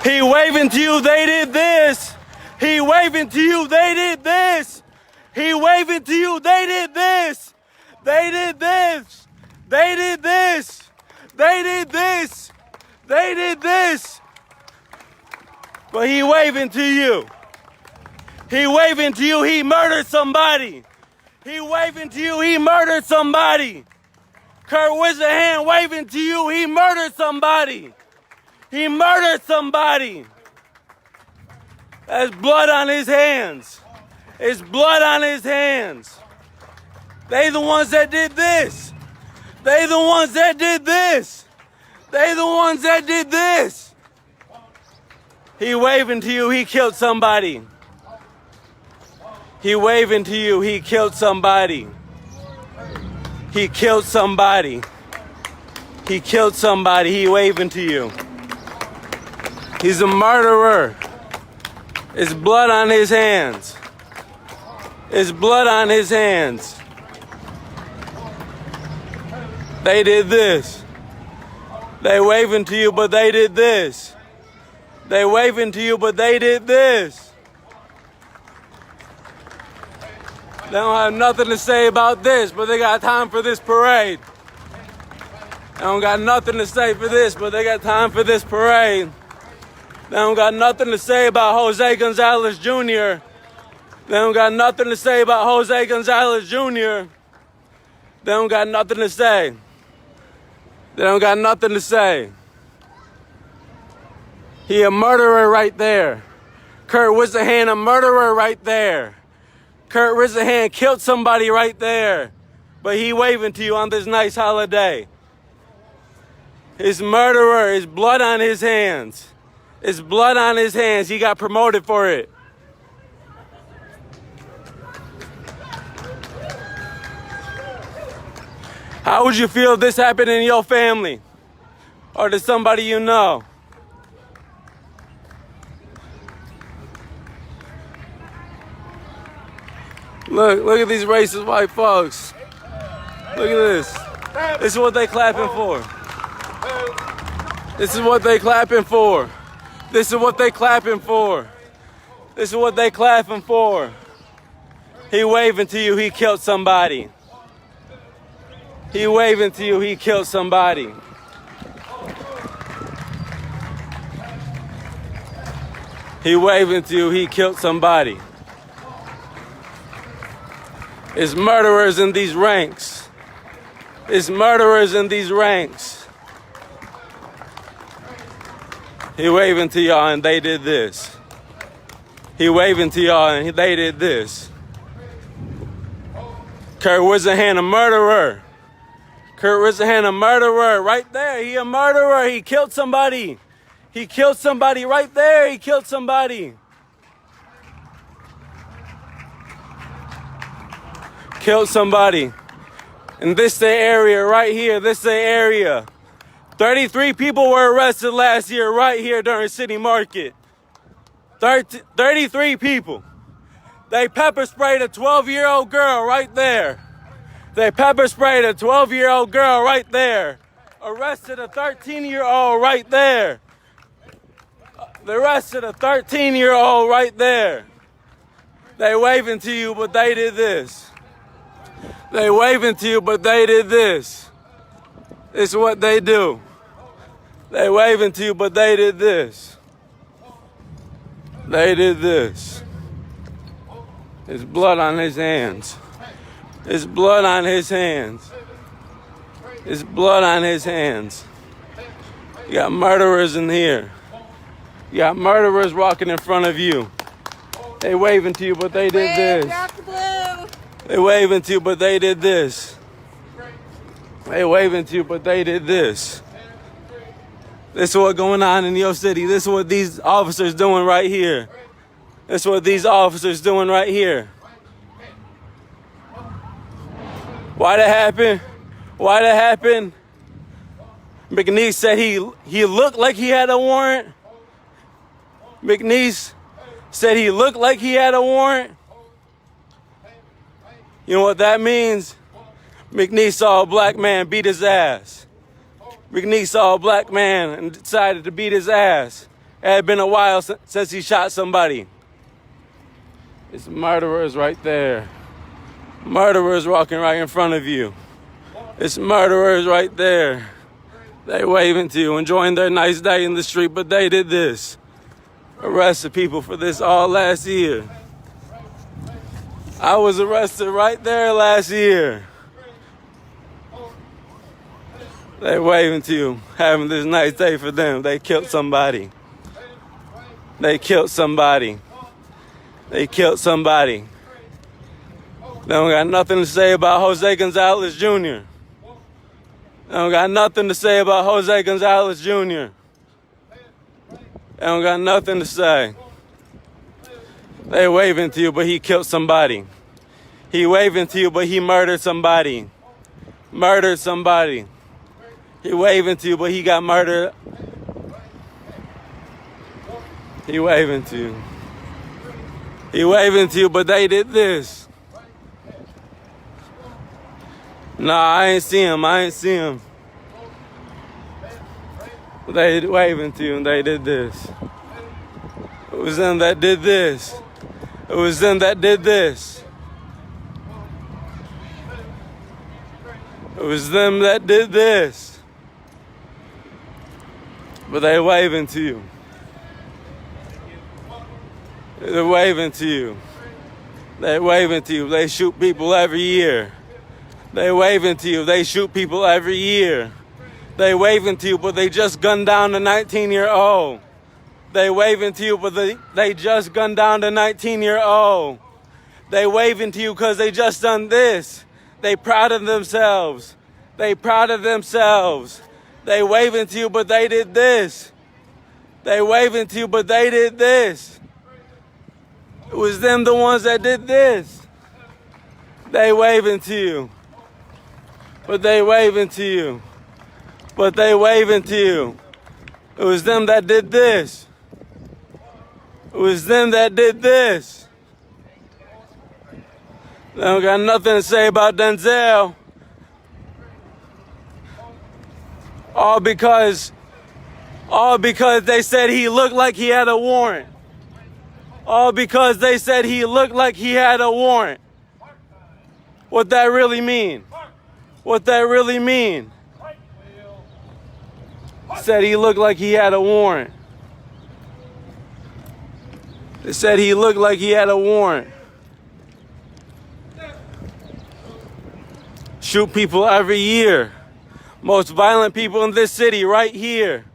He waving to you, they did this. He waving to you, they did this. He waving to you, they did this. They did this. They did this. They did this. They did this. But he waving to you. He waving to you, he murdered somebody. He waving to you, he murdered somebody. Kurt Whisenhant waving to you, he murdered somebody. He murdered somebody. There's blood on his hands. It's blood on his hands. They the ones that did this. They the ones that did this. They the ones that did this. He waving to you, he killed somebody. He waving to you, he killed somebody. He killed somebody. He killed somebody, he waving to you. He's a murderer. It's blood on his hands. It's blood on his hands. They did this. They waving to you, but they did this. They waving to you, but they did this. They don't have nothing to say about this, but they got time for this parade. They don't got nothing to say for this, but they got time for this parade. They don't got nothing to say about Jose Gonzalez Jr. They don't got nothing to say about Jose Gonzalez Jr. They don't got nothing to say. They don't got nothing to say. He a murderer right there. Kurt Whisenhant a murderer right there. Kurt Whisenhant killed somebody right there. But he waving to you on this nice holiday. His murderer is blood on his hands. It's blood on his hands. He got promoted for it. How would you feel if this happened in your family? Or to somebody you know? Look at these racist white folks. Look at this. This is what they clapping for. This is what they clapping for. This is what they clapping for. This is what they clapping for. He waving to you, he killed somebody. He waving to you, he killed somebody. He waving to you, he killed somebody. It's murderers in these ranks. It's murderers in these ranks. He waving to y'all and they did this. He waving to y'all and they did this. Kurt Whisenhant a murderer. Kurt Whisenhant a murderer right there. He a murderer. He killed somebody. He killed somebody right there. He killed somebody. Killed somebody. And this the area right here. This the area. 33 people were arrested last year right here during City Market. 33 people. They pepper sprayed a 12-year-old girl right there. They pepper sprayed a 12-year-old girl right there. Arrested a 13-year-old right there. They arrested a 13-year-old right there. They waving to you, but they did this. They waving to you, but they did this. It's what they do. They waving to you, but they did this. They did this. It's blood on his hands. It's blood on his hands. It's blood on his hands. You got murderers in here. You got murderers walking in front of you. They waving to you, but they did this. They waving to you, but they did this. They waving to you, but they did this. This is what's going on in your city. This is what these officers doing right here. This is what these officers doing right here. Why that happened? Why that happened? McNeese said he looked like he had a warrant. McNeese said he looked like he had a warrant. You know what that means? McNeese saw a black man beat his ass. McNeese saw a black man and decided to beat his ass. It had been a while since he shot somebody. It's murderers right there. Murderers walking right in front of you. It's murderers right there. They waving to you, enjoying their nice day in the street, but they did this. Arrested people for this all last year. I was arrested right there last year. They waving to you, having this nice day for them. They killed somebody. They killed somebody. They killed somebody. They don't got nothing to say about Jose Gonzalez Jr. They don't got nothing to say about Jose Gonzalez Jr. They don't got nothing to say. They waving to you, but he killed somebody. He waving to you, but he murdered somebody. Murdered somebody. He waving to you, but he got murdered. He waving to you. He waving to you, but they did this. Nah, I ain't see him. I ain't see him. They waving to you and they did this. It was them that did this. It was them that did this. It was them that did this. But they waving to you. They're waving to you. They waving to you. They shoot people every year. They waving to you. They shoot people every year. They waving to you, but they just gunned down a 19-year-old. They waving to you, but they just gunned down a 19-year-old. They waving to you because they just done this. They proud of themselves. They proud of themselves. They waving to you, but they did this. They waving to you, but they did this. It was them the ones that did this. They waving to you. But they waving to you. But they waving to you. It was them that did this. It was them that did this. They don't got nothing to say about Denzel. All because they said he looked like he had a warrant. All because they said he looked like he had a warrant. What that really mean? What that really mean? Said he looked like he had a warrant. They said he looked like he had a warrant. Shoot people every year. Most violent people in this city right here.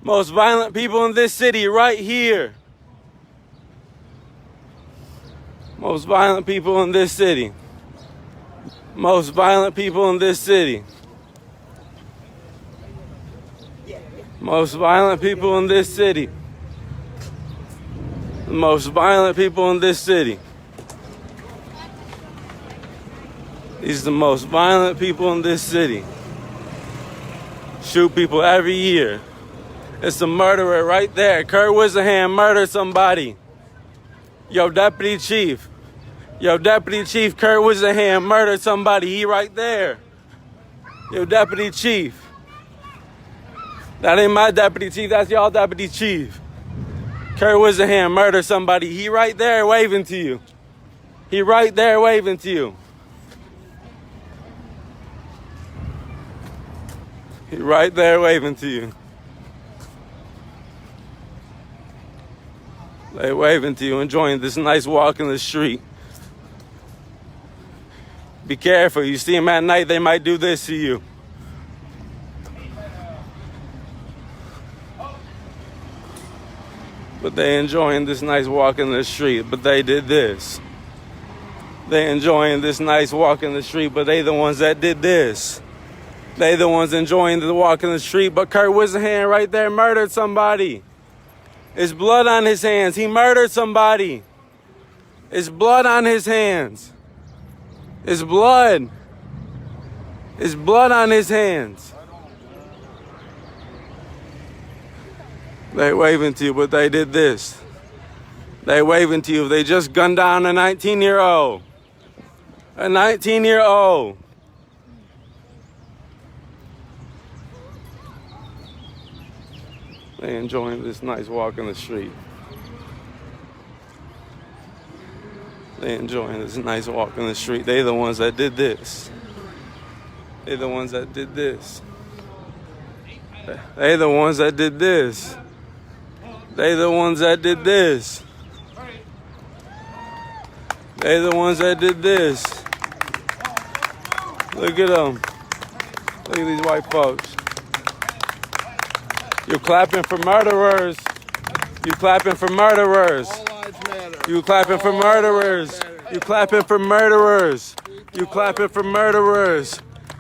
Most violent people in this city right here. Most violent people in this city. Most violent people in this city. Most violent people in this city. The most violent people in this city. These are the most violent people in this city. Shoot people every year. It's a murderer right there. Kurt Wisenham murdered somebody. Yo, Deputy Chief. Yo, Deputy Chief Kurt Wisenham murdered somebody. He right there. Yo, Deputy Chief. That ain't my Deputy Chief. That's y'all Deputy Chief. Kurt Wisenham murdered somebody. He right there waving to you. He right there waving to you. He right there waving to you. They waving to you, enjoying this nice walk in the street. Be careful. You see them at night, they might do this to you. But they enjoying this nice walk in the street, but they did this. They enjoying this nice walk in the street, but they the ones that did this. They the ones enjoying the walk in the street, but Kurt Wisenham right there murdered somebody. It's blood on his hands. He murdered somebody. It's blood on his hands. It's blood. It's blood on his hands. They waving to you, but they did this. They waving to you. They just gunned down a 19-year-old. A 19-year-old. They enjoying this nice walk in the street. They enjoying this nice walk in the street. They the ones that did this. They the ones that did this. They the ones that did this. They the ones that did this. They the ones that did this. Look at them. Look at these white folks. You're clapping for murderers. You clapping for murderers. All lives matter. You clapping for murderers. You clapping for murderers. You clapping for murderers.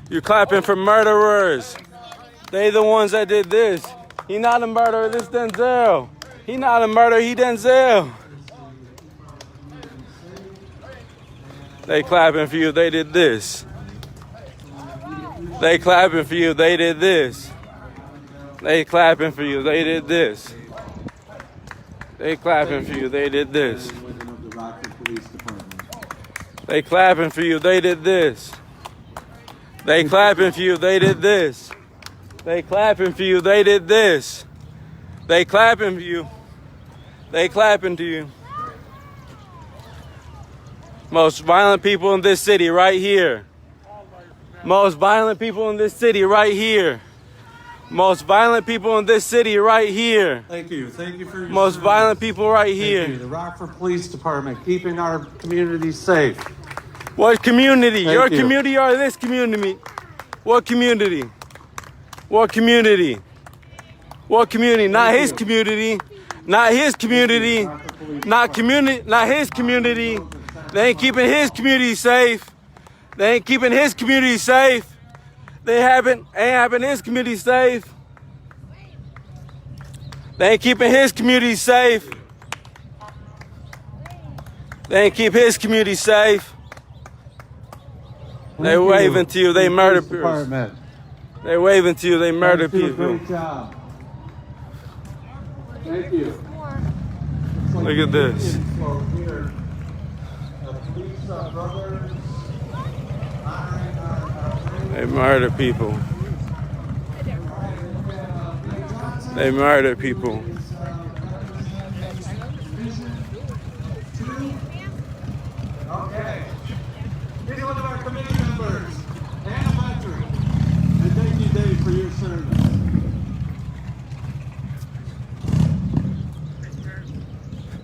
You clapping for murderers. They the ones that did this. He not a murderer. This Denzel. He not a murderer. He Denzel. They clapping for you. They did this. They clapping for you. They did this. They clapping for you. They did this. They clapping for you. They did this. They clapping for you. They did this. They clapping for you. They did this. They clapping for you. They did this. They clapping for you. They clapping to you. Most violent people in this city right here. Most violent people in this city right here. Most violent people in this city right here. Thank you. Thank you for your Most service. violent people right Thank here. you. The Rockford Police Department, keeping our community safe. What community? Thank Your you. community or this community? What community? What community? What community? Not his community. Not his community. Not community. Not his community. They ain't keeping his community safe. They ain't keeping his community safe. They ain't having his community safe. They ain't keeping his community safe. They ain't keep his community safe. They Thank you. waving to you. They murder Police people. Department. They waving to you. They murder Thank you. people. Great job. Thank you. Look at this. Here. Police brothers honoring our They murder people. They murder people. Okay. Here's one of our committee members, Anna Patrick. And thank you, Dave, for your service.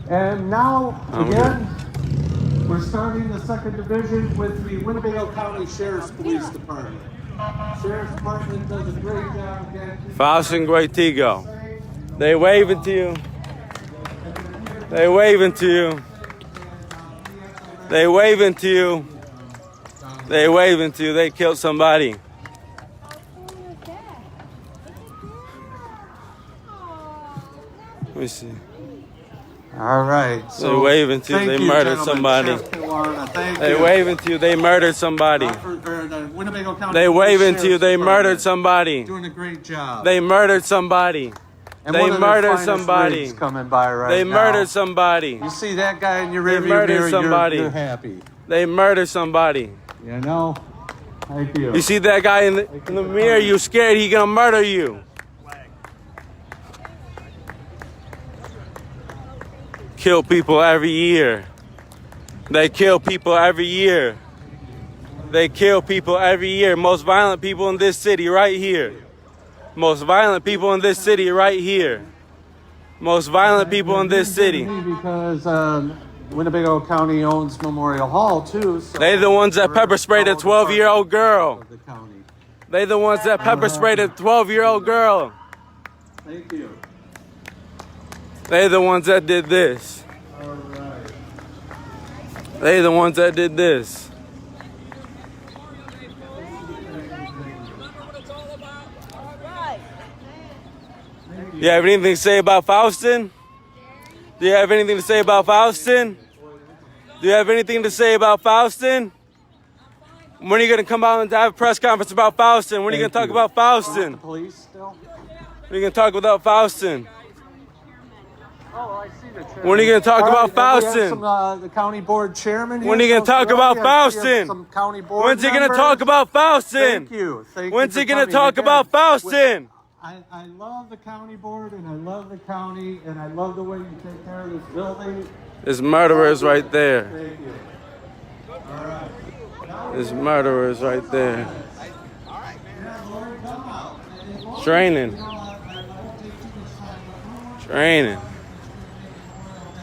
And now, I'm again, we're starting the second division with the Winnebago County Sheriff's Police Department. Sheriff's Department does a great job again. Faustin Guaitigo. They waving to you. They waving to you. They waving to you. They waving to you. They killed somebody. Let me see. All right. They waving to you. thank They you, murdered gentlemen. somebody. Sheriff Kiwanis, thank They you. waving to you. They murdered somebody. The Winnebago County They Police waving to you. Sheriff's They murdered Department. somebody. Doing a great job. They murdered somebody. And they one of their murdered finest somebody. rigs coming by right They now. murdered somebody. You see that guy in your They rearview murdered mirror, somebody. You're happy. They murdered somebody. You know? Thank you. You see that guy in the mirror, you scared he gonna murder you. Kill people every year. They kill people every year. They kill people every year. Most violent people in this city right here. Most violent people in this city right here. Most violent people in this city. Because Winnebago County owns Memorial Hall too. So They the ones that pepper sprayed a 12-year-old girl. of the county. They the ones that pepper sprayed a 12-year-old girl. Thank you. They the ones that did this. All right. They the ones that did this. You have anything to say about Faustin? Do you have anything to say about Faustin? Do you have anything to say about Faustin? When are you going to come out and have a press conference about Faustin? When are you going to talk about The Faustin? police still? When are you going to talk about Faustin? Oh, I see the chair. When are you going to talk All about right, then we have Faustin? some, the county board chairman here. When are you going to talk about Faustin? Some county board When's he going to members. talk about Faustin? Thank you. Thank When's you he for going to coming talk again. about Faustin? I love the county board, and I love the county, and I love the way you take care of this building. There's murderers right there. Thank you. All right. There's murderers right there. Yeah, Lori, come out. Training. I won't take too much time, but Training.